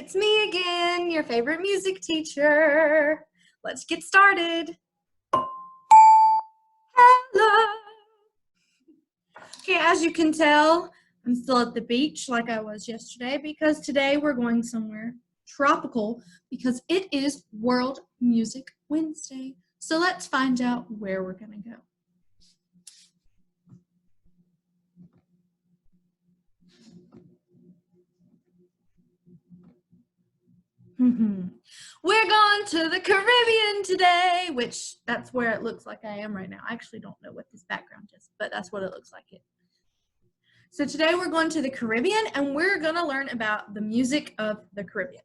it's me again, your favorite music teacher. Let's get started. Hello. Okay, as you can tell, I'm still at the beach like I was yesterday because today we're going somewhere tropical because it is World Music Wednesday. So let's find out where we're going to go. We're going to the Caribbean today, which that's where it looks like I am right now. I actually don't know what this background is, but that's what it looks like. So today we're going to the Caribbean and we're going to learn about the music of the Caribbean.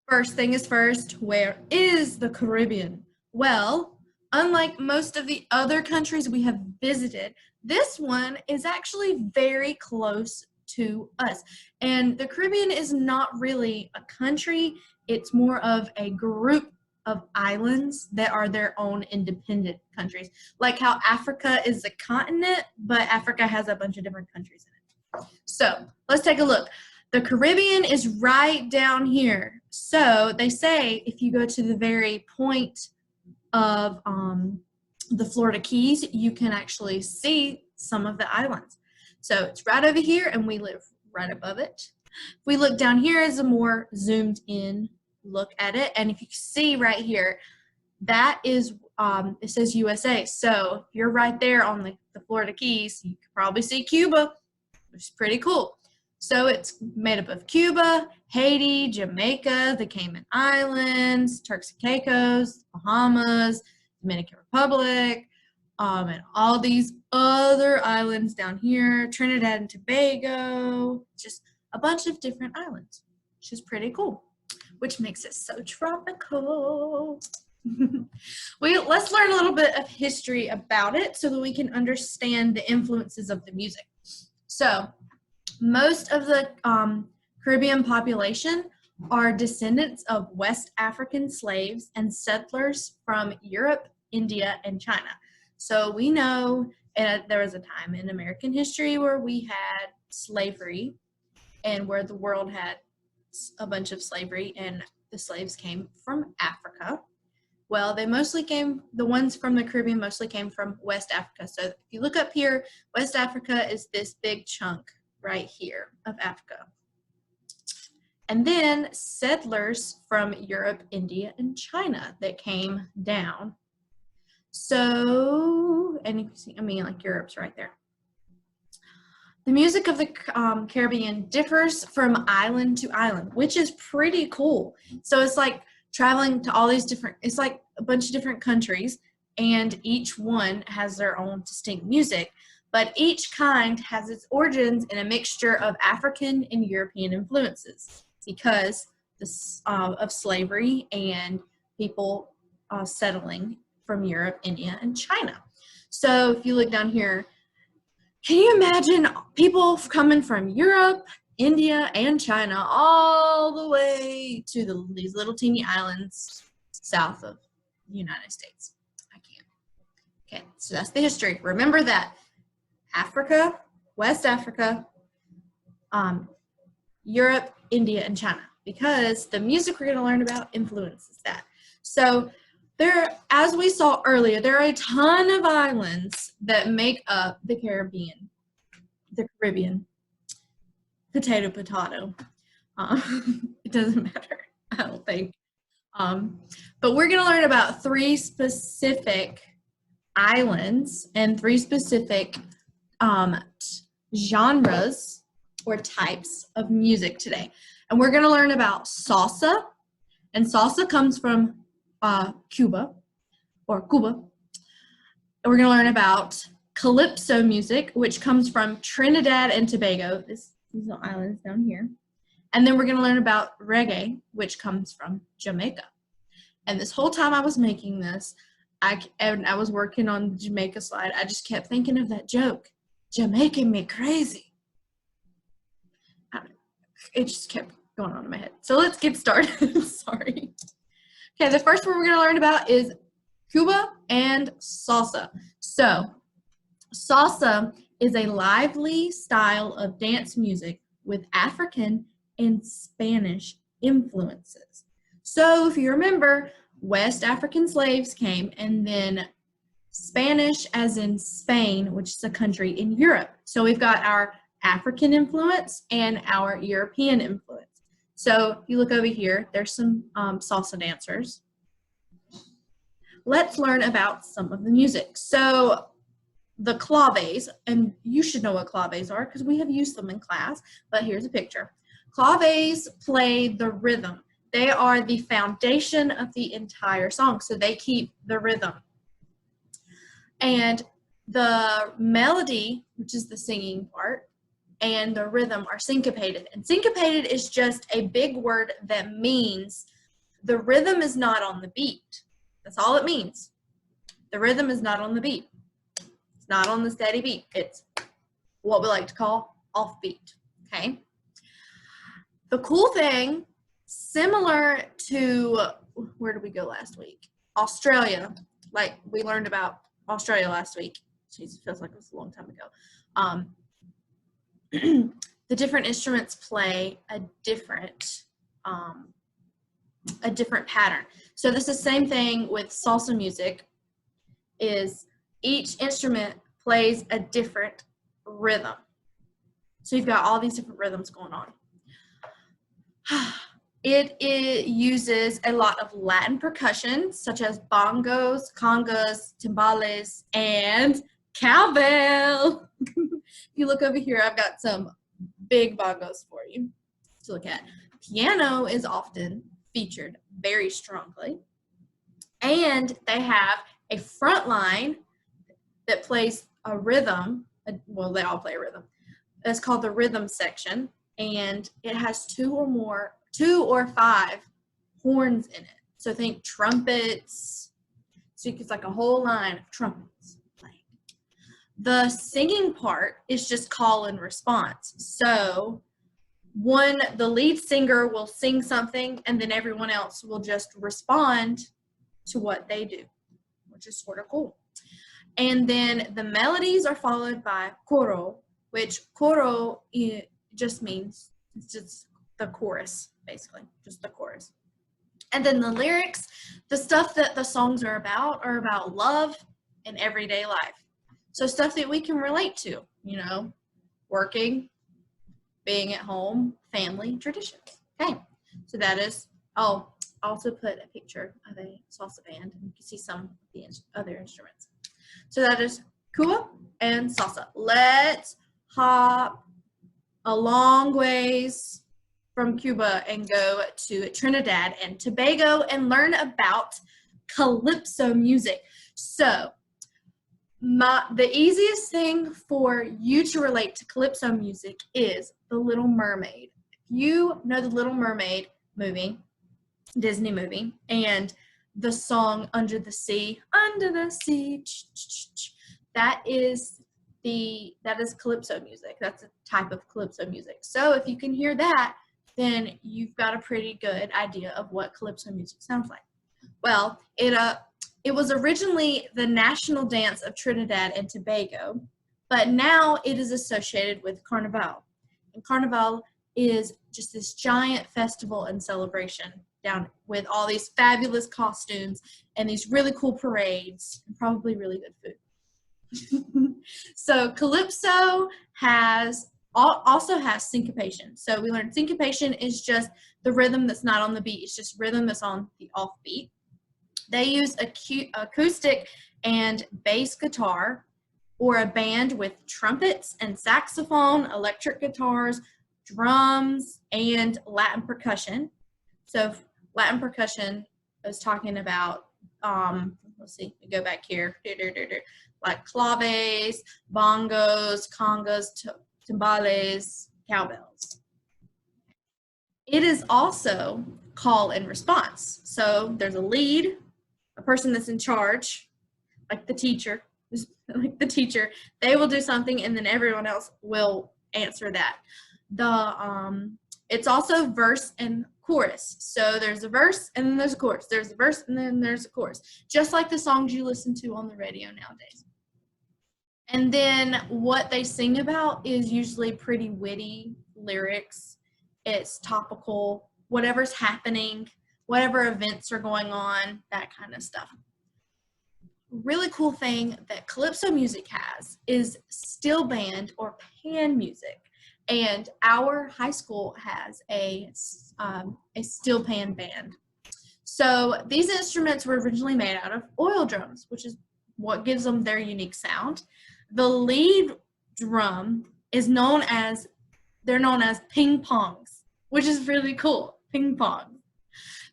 First thing is first, where is the Caribbean? Well, unlike most of the other countries we have visited, this one is actually very close to us. And the Caribbean is not really a country, it's more of a group of islands that are their own independent countries. Like how Africa is a continent, but Africa has a bunch of different countries in it. So let's take a look. The Caribbean is right down here. So they say if you go to the very point of the Florida Keys, you can actually see some of the islands. So it's right over here and we live right above it. If we look down here as a more zoomed in look at it, and if you see right here, that is, it says USA. So if you're right there on the Florida Keys, you can probably see Cuba, which is pretty cool. So it's made up of Cuba, Haiti, Jamaica, the Cayman Islands, Turks and Caicos, Bahamas, Dominican Republic, and all these other islands down here, Trinidad and Tobago, just a bunch of different islands, which is pretty cool, which makes it so tropical. Let's learn a little bit of history about it so that we can understand the influences of the music. So most of the Caribbean population are descendants of West African slaves and settlers from Europe, India, and China. So we know there was a time in American history where we had slavery and where the world had a bunch of slavery, and the slaves came from Africa. Well, the ones from the Caribbean mostly came from West Africa. So if you look up here, West Africa is this big chunk right here of Africa. And then settlers from Europe, India, and China that came down. So, and you can see, like Europe's right there. The music of the Caribbean differs from island to island, which is pretty cool. So it's like traveling to all these it's like a bunch of different countries, and each one has their own distinct music, but each kind has its origins in a mixture of African and European influences because of slavery and people settling from Europe, India, and China. So if you look down here, can you imagine people coming from Europe, India, and China all the way to these little teeny islands south of the United States? I can't. Okay, so that's the history. Remember that. Africa, West Africa, Europe, India, and China, because the music we're going to learn about influences that. So as we saw earlier, there are a ton of islands that make up the Caribbean. Potato. It doesn't matter, I don't think. But we're going to learn about 3 specific islands and 3 specific genres or types of music today. And we're going to learn about salsa, and salsa comes from Cuba. And we're going to learn about calypso music, which comes from Trinidad and Tobago, these little islands down here. And then we're going to learn about reggae, which comes from Jamaica. And this whole time I was making this, I was working on the Jamaica slide, I just kept thinking of that joke, Jamaican me crazy. It just kept going on in my head. So let's get started. Sorry. Okay, the first one we're going to learn about is Cuba and salsa. So salsa is a lively style of dance music with African and Spanish influences. So if you remember, West African slaves came, and then Spanish as in Spain, which is a country in Europe. So we've got our African influence and our European influence. So if you look over here, there's some salsa dancers. Let's learn about some of the music. So the claves, and you should know what claves are because we have used them in class, but here's a picture. Claves play the rhythm. They are the foundation of the entire song, so they keep the rhythm. And the melody, which is the singing part, and the rhythm are syncopated. And syncopated is just a big word that means the rhythm is not on the beat. That's all it means. The rhythm is not on the beat. It's not on the steady beat. It's what we like to call offbeat, okay? The cool thing, similar to, where did we go last week? Australia, like we learned about Australia last week. Jeez, it feels like it was a long time ago. The different instruments play a different pattern. So this is the same thing with salsa music, is each instrument plays a different rhythm. So you've got all these different rhythms going on. It uses a lot of Latin percussion, such as bongos, congas, timbales, and cowbell. If you look over here, I've got some big bongos for you to look at. Piano is often featured very strongly, and they have a front line that plays a rhythm. Well, they all play a rhythm. It's called the rhythm section, and it has two or five horns in it. So think trumpets. So it's like a whole line of trumpets playing. The singing part is just call and response. So the lead singer will sing something, and then everyone else will just respond to what they do, which is sort of cool. And then the melodies are followed by coro, which coro just means it's just the chorus, basically, just the chorus. And then the lyrics, the stuff that the songs are about love and everyday life. So stuff that we can relate to, you know, working, being at home, family, traditions. Okay, so that is, I'll also put a picture of a salsa band, and you can see some of the other instruments. So that is Cuba and salsa. Let's hop a long ways from Cuba and go to Trinidad and Tobago and learn about calypso music. So the easiest thing for you to relate to calypso music is The Little Mermaid. If you know The Little Mermaid movie, Disney movie, and the song Under the Sea, that is calypso music. That's a type of calypso music. So if you can hear that, then you've got a pretty good idea of what calypso music sounds like. Well, it was originally the national dance of Trinidad and Tobago, but now it is associated with Carnival. And Carnival is just this giant festival and celebration down with all these fabulous costumes and these really cool parades and probably really good food. So calypso also has syncopation. So we learned syncopation is just the rhythm that's not on the beat. It's just rhythm that's on the offbeat. They use acoustic and bass guitar, or a band with trumpets and saxophone, electric guitars, drums, and Latin percussion. So Latin percussion is talking about, let's see, we go back here, like claves, bongos, congas, timbales, cowbells. It is also call and response. So there's a lead, a person that's in charge, like the teacher, they will do something, and then everyone else will answer that. It's also verse and chorus. So there's a verse and then there's a chorus. There's a verse and then there's a chorus. Just like the songs you listen to on the radio nowadays. And then what they sing about is usually pretty witty lyrics it's topical, whatever's happening, whatever events are going on, that kind of stuff. Really cool thing that calypso music has is steel band or pan music, and our high school has a steel pan band. So these instruments were originally made out of oil drums, which is what gives them their unique sound. The lead drum is known as ping pongs, which is really cool, ping pong.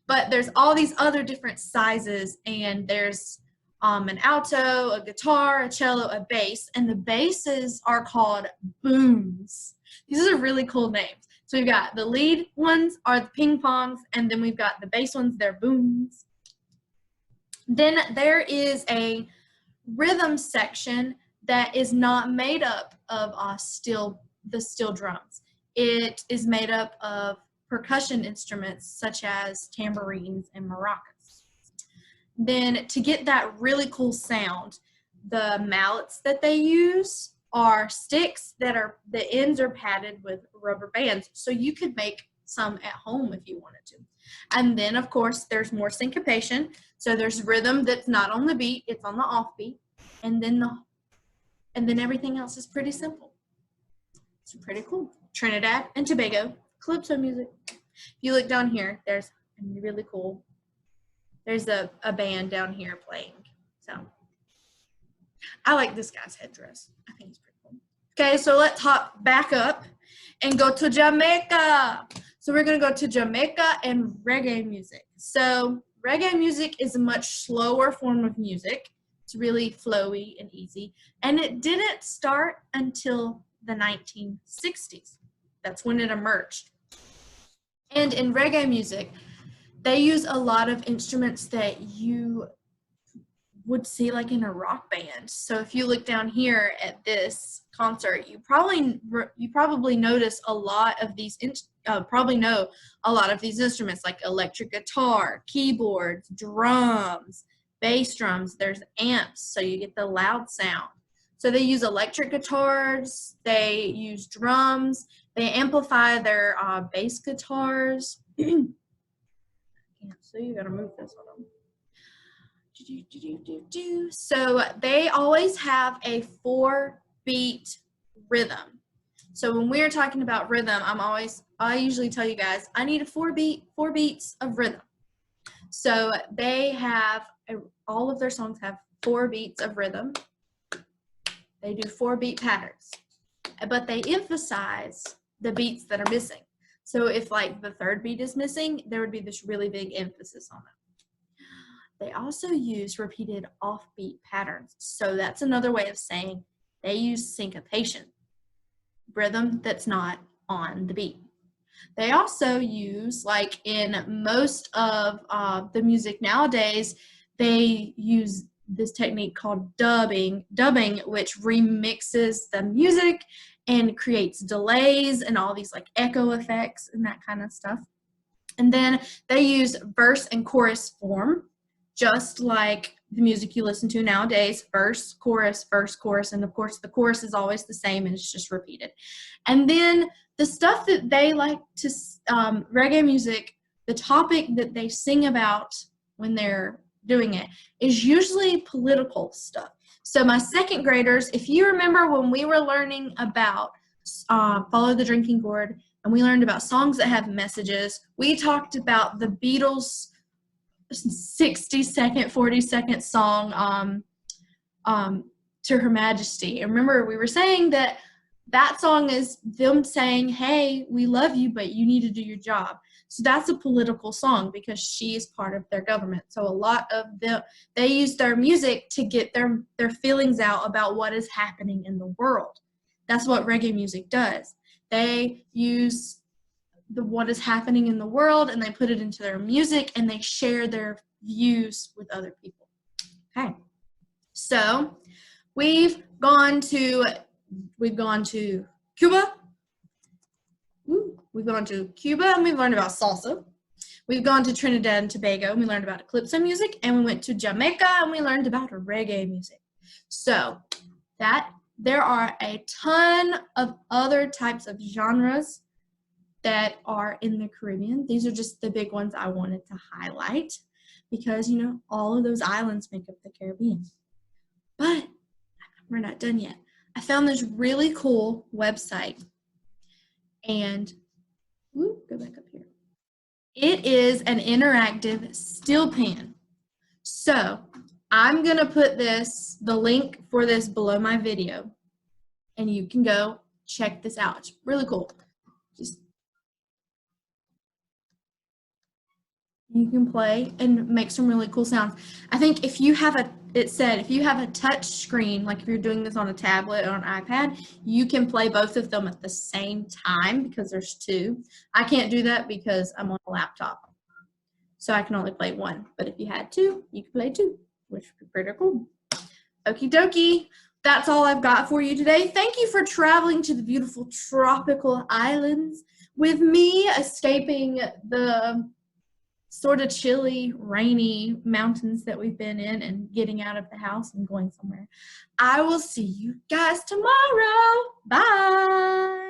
But there's all these other different sizes, and there's an alto, a guitar, a cello, a bass, and the basses are called booms. These are really cool names. So we've got the lead ones are the ping pongs, and then we've got the bass ones, they're booms. Then there is a rhythm section that is not made up of the steel drums. It is made up of percussion instruments such as tambourines and maracas. Then to get that really cool sound, the mallets that they use are sticks the ends are padded with rubber bands, so you could make some at home if you wanted to. And then of course there's more syncopation, so there's rhythm that's not on the beat, it's on the offbeat, and then everything else is pretty simple. It's pretty cool. Trinidad and Tobago calypso music. If you look down here, there's really cool. There's a band down here playing. So I like this guy's headdress. I think it's pretty cool. Okay, so let's hop back up and go to Jamaica. So we're going to go to Jamaica and reggae music. So reggae music is a much slower form of music. It's really flowy and easy. And it didn't start until the 1960s. That's when it emerged. And in reggae music, they use a lot of instruments that you would see like in a rock band. So if you look down here at this concert, you probably notice a lot of these probably know a lot of these instruments like electric guitar, keyboards, drums, bass drums. There's amps, so you get the loud sound. So they use electric guitars, they use drums, they amplify their bass guitars. So you gotta move this one. So they always have a 4-beat rhythm. So when we're talking about rhythm, I usually tell you guys, I need 4 beats of rhythm. So they have, all of their songs have 4 beats of rhythm. They do 4-beat patterns, but they emphasize the beats that are missing. So if like the 3rd beat is missing, there would be this really big emphasis on it. They also use repeated offbeat patterns. So that's another way of saying they use syncopation, rhythm that's not on the beat. They also use, like in most of the music nowadays, they use this technique called dubbing, which remixes the music and creates delays and all these like echo effects and that kind of stuff. And then they use verse and chorus form, just like the music you listen to nowadays, verse, chorus, and of course the chorus is always the same and it's just repeated. And then the stuff that they like to, reggae music, the topic that they sing about when they're doing it is usually political stuff. So my 2nd graders, if you remember when we were learning about Follow the Drinking Gourd, and we learned about songs that have messages, we talked about the Beatles' 60-second, 40-second song, To Her Majesty. And remember, we were saying that that song is them saying, hey, we love you, but you need to do your job. So that's a political song because she is part of their government. So a lot of they use their music to get their feelings out about what is happening in the world. That's what reggae music does. They use what is happening in the world and they put it into their music and they share their views with other people. Okay. So we've gone to Cuba. We've gone to Cuba and we've learned about salsa. We've gone to Trinidad and Tobago and we learned about calypso music, and we went to Jamaica and we learned about reggae music. So there are a ton of other types of genres that are in the Caribbean. These are just the big ones I wanted to highlight because, you know, all of those islands make up the Caribbean. But we're not done yet. I found this really cool website, and go back up here. It is an interactive still pan. So I'm going to put the link for this below my video, and you can go check this out. It's really cool. Just you can play and make some really cool sounds. I think if you have if you have a touch screen, like if you're doing this on a tablet or an iPad, you can play both of them at the same time because there's two. I can't do that because I'm on a laptop. So I can only play one. But if you had two, you could play two, which would be pretty cool. Okie dokie. That's all I've got for you today. Thank you for traveling to the beautiful tropical islands with me, escaping the sort of chilly, rainy mountains that we've been in and getting out of the house and going somewhere. I will see you guys tomorrow. Bye.